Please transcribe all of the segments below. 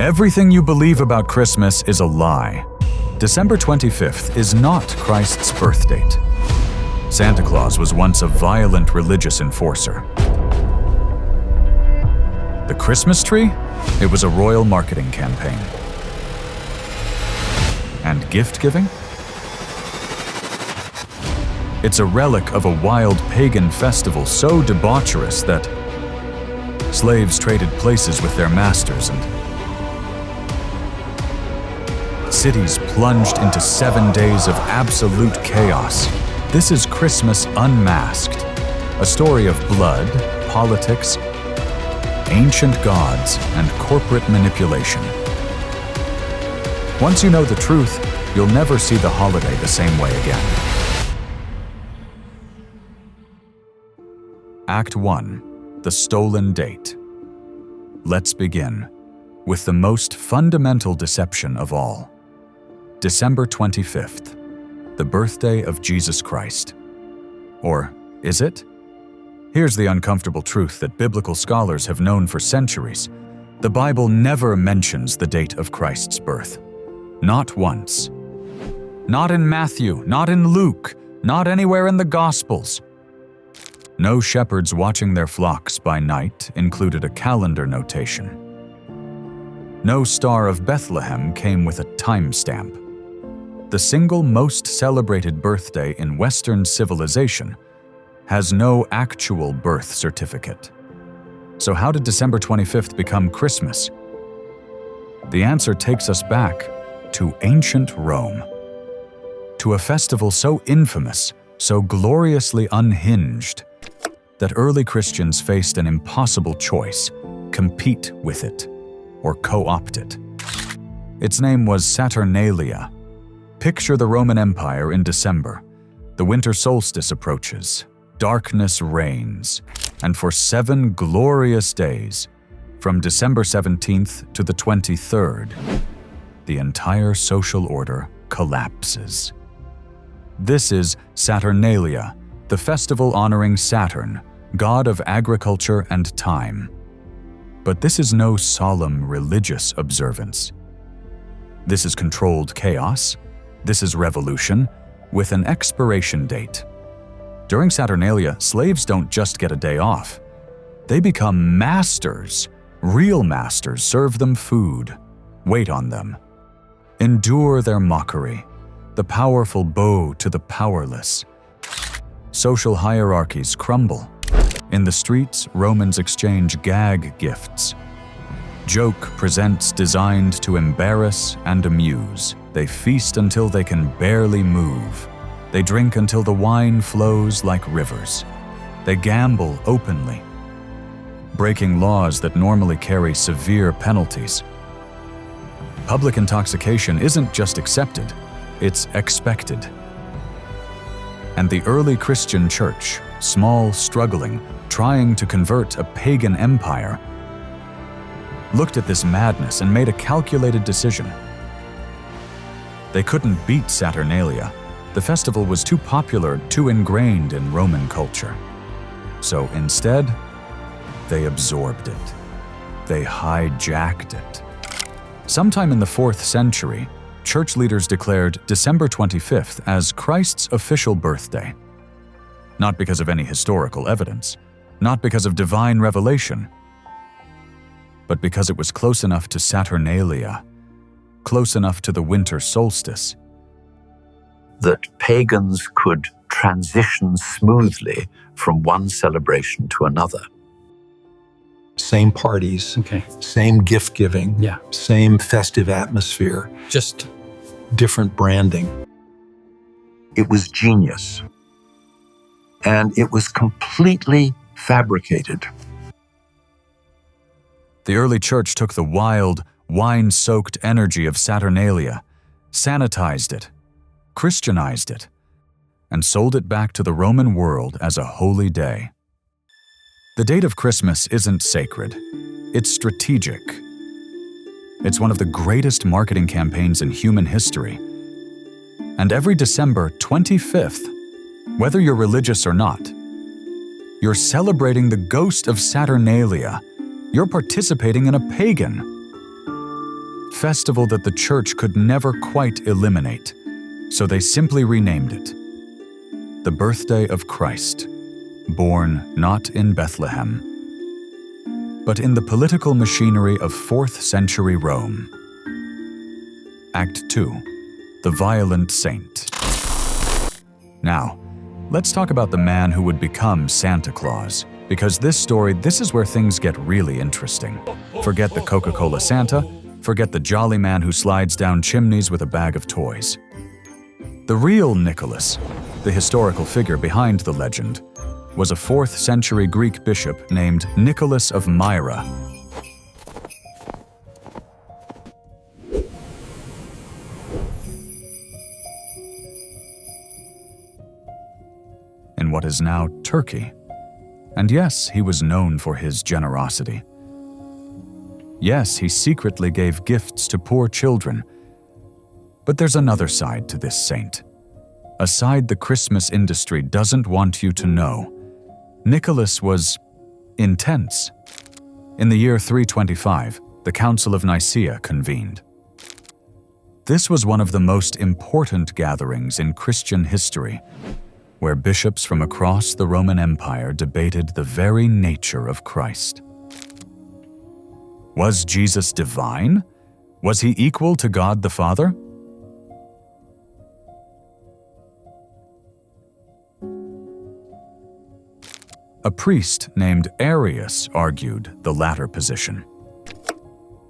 Everything you believe about Christmas is a lie. December 25th is not Christ's birth date. Santa Claus was once a violent religious enforcer. The Christmas tree? It was a royal marketing campaign. And gift-giving? It's a relic of a wild pagan festival so debaucherous that slaves traded places with their masters and cities plunged into 7 days of absolute chaos. This is Christmas unmasked, a story of blood, politics, ancient gods, and corporate manipulation. Once you know the truth, you'll never see the holiday the same way again. Act 1. The Stolen Date. Let's begin with the most fundamental deception of all. December 25th, the birthday of Jesus Christ. Or is it? Here's the uncomfortable truth that biblical scholars have known for centuries. The Bible never mentions the date of Christ's birth. Not once. Not in Matthew, not in Luke, not anywhere in the Gospels. No shepherds watching their flocks by night included a calendar notation. No Star of Bethlehem came with a timestamp. The single most celebrated birthday in Western civilization has no actual birth certificate. So how did December 25th become Christmas? The answer takes us back to ancient Rome, to a festival so infamous, so gloriously unhinged, that early Christians faced an impossible choice: compete with it or co-opt it. Its name was Saturnalia. Picture the Roman Empire in December. The winter solstice approaches, darkness reigns, and for 7 glorious days, from December 17th to the 23rd, the entire social order collapses. This is Saturnalia, the festival honoring Saturn, god of agriculture and time. But this is no solemn religious observance. This is controlled chaos. This is revolution, with an expiration date. During Saturnalia, slaves don't just get a day off. They become masters. Real masters serve them food, wait on them, endure their mockery. The powerful bow to the powerless. Social hierarchies crumble. In the streets, Romans exchange gag gifts. Joke presents designed to embarrass and amuse. They feast until they can barely move. They drink until the wine flows like rivers. They gamble openly, breaking laws that normally carry severe penalties. Public intoxication isn't just accepted, it's expected. And the early Christian church, small, struggling, trying to convert a pagan empire, looked at this madness and made a calculated decision. They couldn't beat Saturnalia. The festival was too popular, too ingrained in Roman culture. So instead, they absorbed it. They hijacked it. Sometime in the 4th century, church leaders declared December 25th as Christ's official birthday. Not because of any historical evidence, not because of divine revelation, but because it was close enough to Saturnalia, close enough to the winter solstice. That pagans could transition smoothly from one celebration to another. Same parties, same gift giving, same festive atmosphere, just different branding. It was genius. And it was completely fabricated. The early church took the wild, wine-soaked energy of Saturnalia, sanitized it, Christianized it, and sold it back to the Roman world as a holy day. The date of Christmas isn't sacred, it's strategic. It's one of the greatest marketing campaigns in human history. And every December 25th, whether you're religious or not, you're celebrating the ghost of Saturnalia. You're participating in a pagan, festival that the church could never quite eliminate, so they simply renamed it the birthday of Christ, born not in Bethlehem, but in the political machinery of 4th century Rome. Act 2. The Violent Saint. Now, let's talk about the man who would become Santa Claus, because this is where things get really interesting. Forget the Coca-Cola Santa, forget the jolly man who slides down chimneys with a bag of toys. The real Nicholas, the historical figure behind the legend, was a 4th century Greek bishop named Nicholas of Myra. In what is now Turkey. And yes, he was known for his generosity. Yes, he secretly gave gifts to poor children. But there's another side to this saint. A side the Christmas industry doesn't want you to know. Nicholas was intense. In the year 325, the Council of Nicaea convened. This was one of the most important gatherings in Christian history, where bishops from across the Roman Empire debated the very nature of Christ. Was Jesus divine? Was he equal to God the Father? A priest named Arius argued the latter position.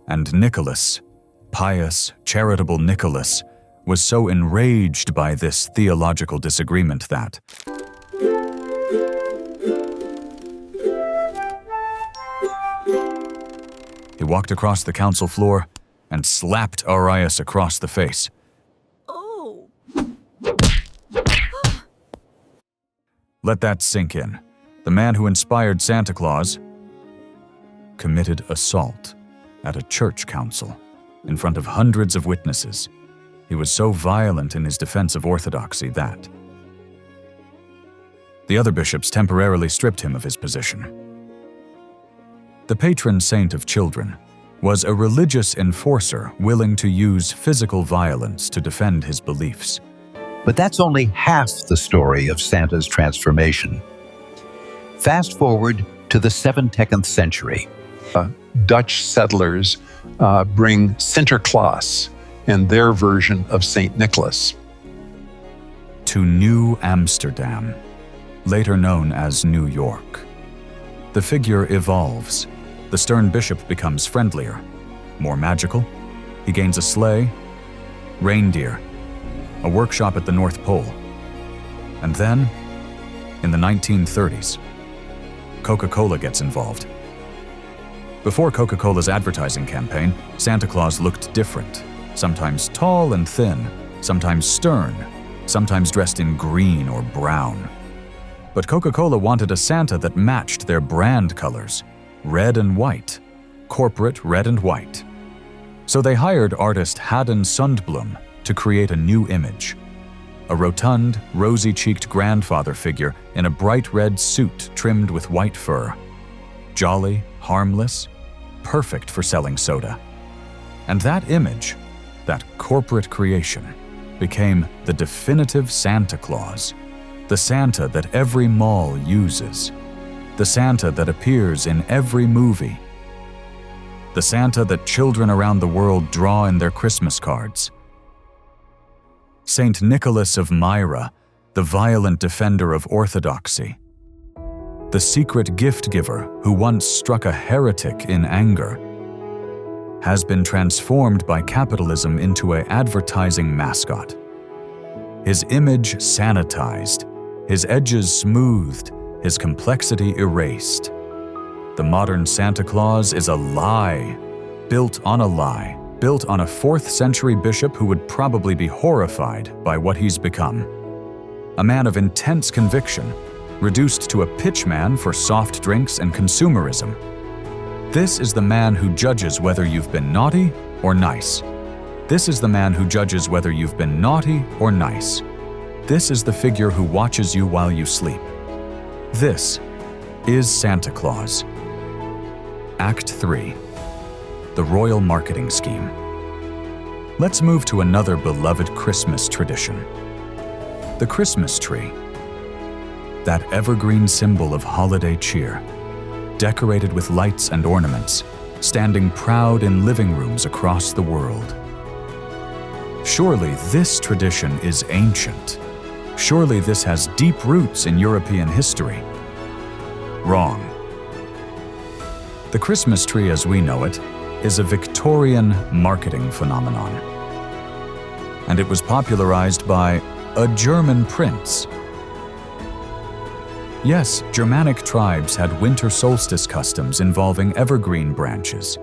And Nicholas, pious, charitable Nicholas, was so enraged by this theological disagreement that he walked across the council floor and slapped Arius across the face. Oh. Let that sink in. The man who inspired Santa Claus committed assault at a church council in front of hundreds of witnesses. He was so violent in his defense of orthodoxy that the other bishops temporarily stripped him of his position. The patron saint of children was a religious enforcer willing to use physical violence to defend his beliefs. But that's only half the story of Santa's transformation. Fast forward to the 17th century. Dutch settlers bring Sinterklaas and their version of St. Nicholas to New Amsterdam, later known as New York. The figure evolves. The stern bishop becomes friendlier, more magical. He gains a sleigh, reindeer, a workshop at the North Pole. And then, in the 1930s, Coca-Cola gets involved. Before Coca-Cola's advertising campaign, Santa Claus looked different. Sometimes tall and thin, sometimes stern, sometimes dressed in green or brown. But Coca-Cola wanted a Santa that matched their brand colors, red and white, corporate red and white. So they hired artist Haden Sundblom to create a new image. A rotund, rosy-cheeked grandfather figure in a bright red suit trimmed with white fur. Jolly, harmless, perfect for selling soda. And that image, that corporate creation, became the definitive Santa Claus, the Santa that every mall uses, the Santa that appears in every movie, the Santa that children around the world draw in their Christmas cards. Saint Nicholas of Myra, the violent defender of orthodoxy, the secret gift giver who once struck a heretic in anger, has been transformed by capitalism into an advertising mascot. His image sanitized, his edges smoothed, his complexity erased. The modern Santa Claus is a lie, built on a lie, built on a 4th century bishop who would probably be horrified by what he's become. A man of intense conviction, reduced to a pitchman for soft drinks and consumerism. This is the man who judges whether you've been naughty or nice. This is the man who judges whether you've been naughty or nice. This is the figure who watches you while you sleep. This is Santa Claus. Act 3. The Royal Marketing Scheme. Let's move to another beloved Christmas tradition. The Christmas tree. That evergreen symbol of holiday cheer, decorated with lights and ornaments, standing proud in living rooms across the world. Surely this tradition is ancient. Surely this has deep roots in European history. Wrong. The Christmas tree as we know it is a Victorian marketing phenomenon. And it was popularized by a German prince. Yes, Germanic tribes had winter solstice customs involving evergreen branches.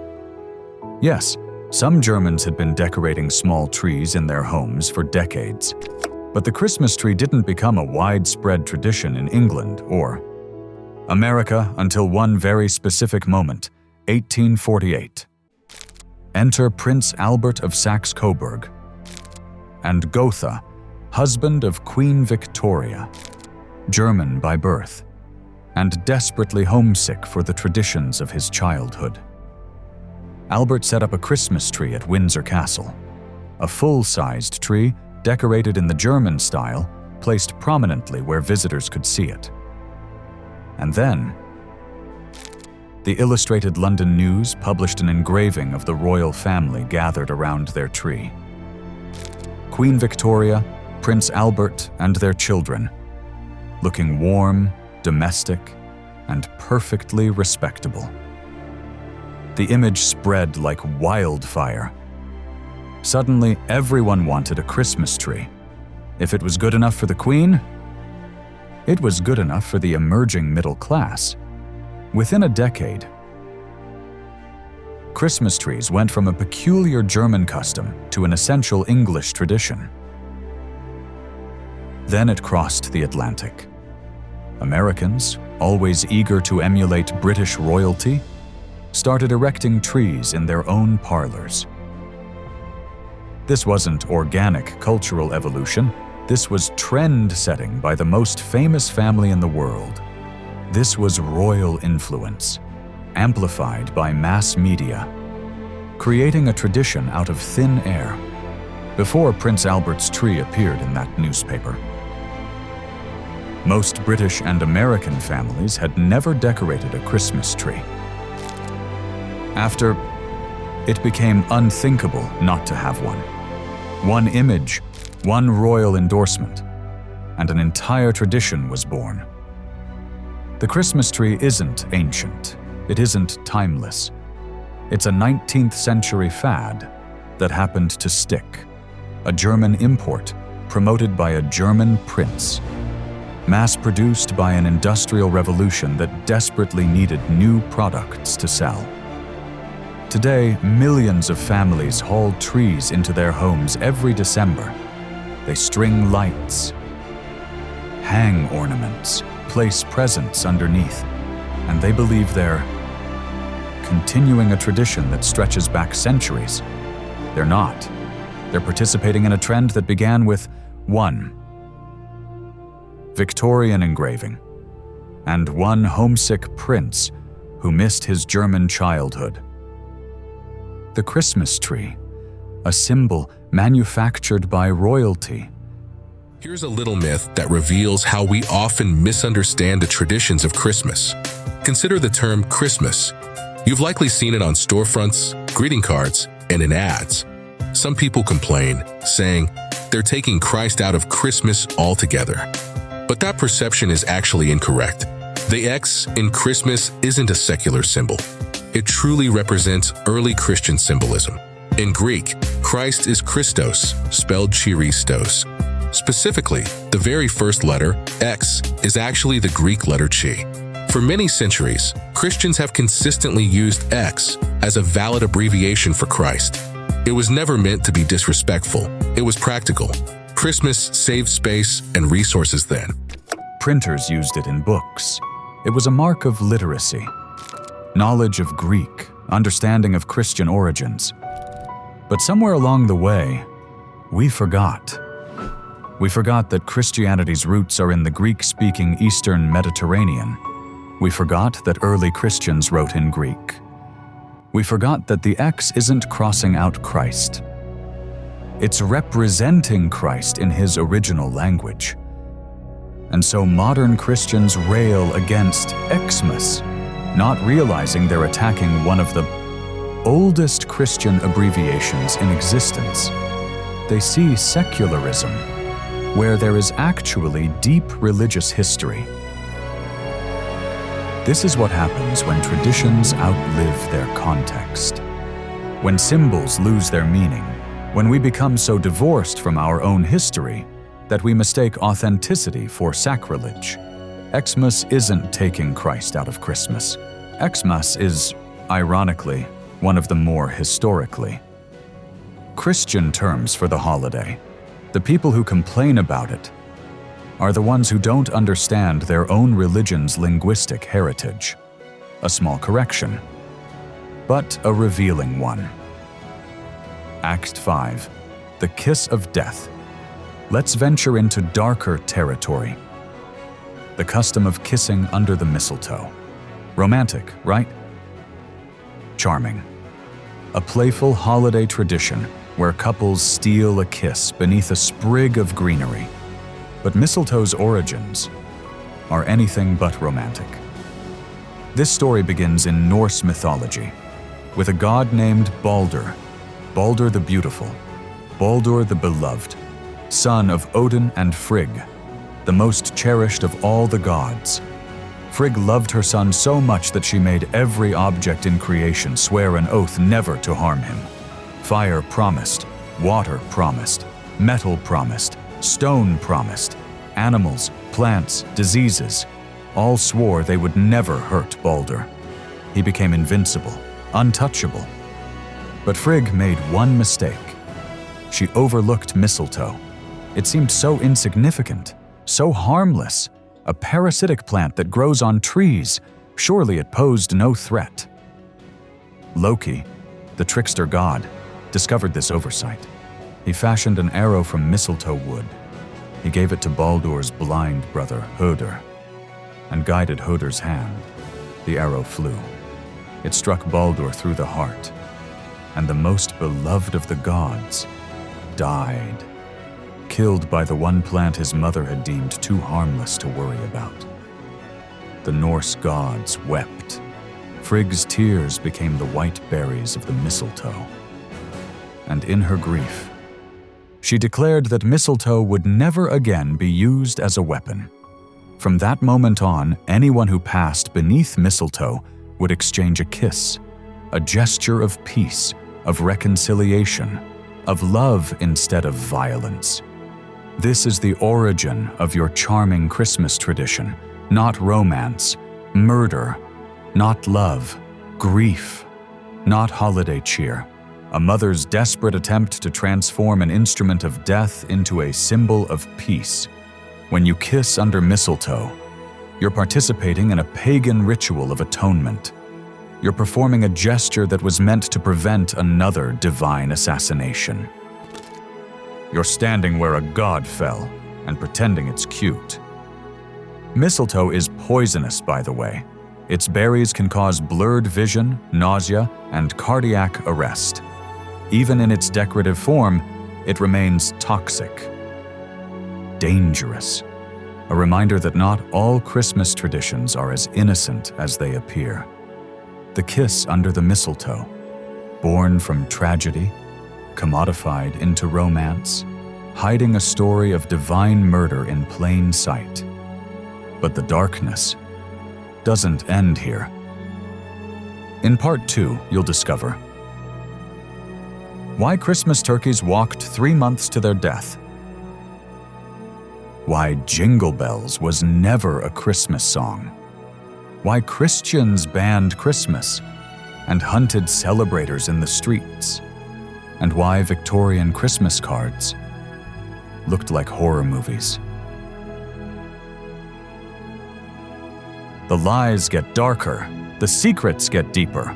Yes, some Germans had been decorating small trees in their homes for decades. But the Christmas tree didn't become a widespread tradition in England or America until one very specific moment, 1848. Enter Prince Albert of Saxe-Coburg and Gotha, husband of Queen Victoria, German by birth, and desperately homesick for the traditions of his childhood. Albert set up a Christmas tree at Windsor Castle, a full-sized tree decorated in the German style, placed prominently where visitors could see it. And then, the Illustrated London News published an engraving of the royal family gathered around their tree. Queen Victoria, Prince Albert, and their children, looking warm, domestic, and perfectly respectable. The image spread like wildfire. Suddenly, everyone wanted a Christmas tree. If it was good enough for the Queen, it was good enough for the emerging middle class. Within a decade, Christmas trees went from a peculiar German custom to an essential English tradition. Then it crossed the Atlantic. Americans, always eager to emulate British royalty, started erecting trees in their own parlors. This wasn't organic cultural evolution. This was trend-setting by the most famous family in the world. This was royal influence, amplified by mass media, creating a tradition out of thin air, before Prince Albert's tree appeared in that newspaper. Most British and American families had never decorated a Christmas tree. After, it became unthinkable not to have one. One image, one royal endorsement, and an entire tradition was born. The Christmas tree isn't ancient. It isn't timeless. It's a 19th century fad that happened to stick. A German import promoted by a German prince. Mass-produced by an industrial revolution that desperately needed new products to sell. Today, millions of families haul trees into their homes every December. They string lights, hang ornaments, place presents underneath, and they believe they're continuing a tradition that stretches back centuries. They're not. They're participating in a trend that began with one Victorian engraving and one homesick prince who missed his German childhood. The Christmas tree, a symbol manufactured by royalty. Here's a little myth that reveals how we often misunderstand the traditions of Christmas. Consider the term Christmas. You've likely seen it on storefronts, greeting cards, and in ads. Some people complain, saying they're taking Christ out of Christmas altogether. But that perception is actually incorrect. The X in Christmas isn't a secular symbol. It truly represents early Christian symbolism. In Greek, Christ is Christos, spelled Chiristos. Specifically, the very first letter, X, is actually the Greek letter Chi. For many centuries, Christians have consistently used X as a valid abbreviation for Christ. It was never meant to be disrespectful. It was practical. Christmas saved space and resources then. Printers used it in books. It was a mark of literacy, knowledge of Greek, understanding of Christian origins. But somewhere along the way, we forgot. We forgot that Christianity's roots are in the Greek-speaking Eastern Mediterranean. We forgot that early Christians wrote in Greek. We forgot that the X isn't crossing out Christ. It's representing Christ in his original language. And so modern Christians rail against Xmas, not realizing they're attacking one of the oldest Christian abbreviations in existence. They see secularism, where there is actually deep religious history. This is what happens when traditions outlive their context. When symbols lose their meaning, when we become so divorced from our own history that we mistake authenticity for sacrilege. Xmas isn't taking Christ out of Christmas. Xmas is, ironically, one of the more historically Christian terms for the holiday. The people who complain about it are the ones who don't understand their own religion's linguistic heritage. A small correction, but a revealing one. Act 5. The Kiss of Death. Let's venture into darker territory. The custom of kissing under the mistletoe. Romantic, right? Charming. A playful holiday tradition where couples steal a kiss beneath a sprig of greenery. But mistletoe's origins are anything but romantic. This story begins in Norse mythology, with a god named Baldur, Baldur the Beautiful, Baldur the Beloved, son of Odin and Frigg, the most cherished of all the gods. Frigg loved her son so much that she made every object in creation swear an oath never to harm him. Fire promised, water promised, metal promised, stone promised, animals, plants, diseases, all swore they would never hurt Baldur. He became invincible, untouchable. But Frigg made one mistake. She overlooked mistletoe. It seemed so insignificant, so harmless, a parasitic plant that grows on trees. Surely it posed no threat. Loki, the trickster god, discovered this oversight. He fashioned an arrow from mistletoe wood. He gave it to Baldur's blind brother, Hödur, and guided Hödur's hand. The arrow flew. It struck Baldur through the heart, and the most beloved of the gods died, killed by the one plant his mother had deemed too harmless to worry about. The Norse gods wept. Frigg's tears became the white berries of the mistletoe. And in her grief, she declared that mistletoe would never again be used as a weapon. From that moment on, anyone who passed beneath mistletoe would exchange a kiss, a gesture of peace, of reconciliation, of love instead of violence. This is the origin of your charming Christmas tradition, not romance, murder, not love, grief, not holiday cheer. A mother's desperate attempt to transform an instrument of death into a symbol of peace. When you kiss under mistletoe, you're participating in a pagan ritual of atonement. You're performing a gesture that was meant to prevent another divine assassination. You're standing where a god fell and pretending it's cute. Mistletoe is poisonous, by the way. Its berries can cause blurred vision, nausea, and cardiac arrest. Even in its decorative form, it remains toxic, dangerous, a reminder that not all Christmas traditions are as innocent as they appear. The kiss under the mistletoe, born from tragedy, commodified into romance, hiding a story of divine murder in plain sight. But the darkness doesn't end here. In part 2, you'll discover why Christmas turkeys walked 3 months to their death, why Jingle Bells was never a Christmas song, why Christians banned Christmas and hunted celebrators in the streets, and why Victorian Christmas cards looked like horror movies. The lies get darker, the secrets get deeper.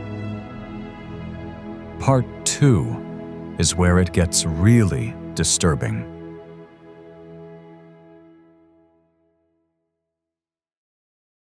Part 2 is where it gets really disturbing.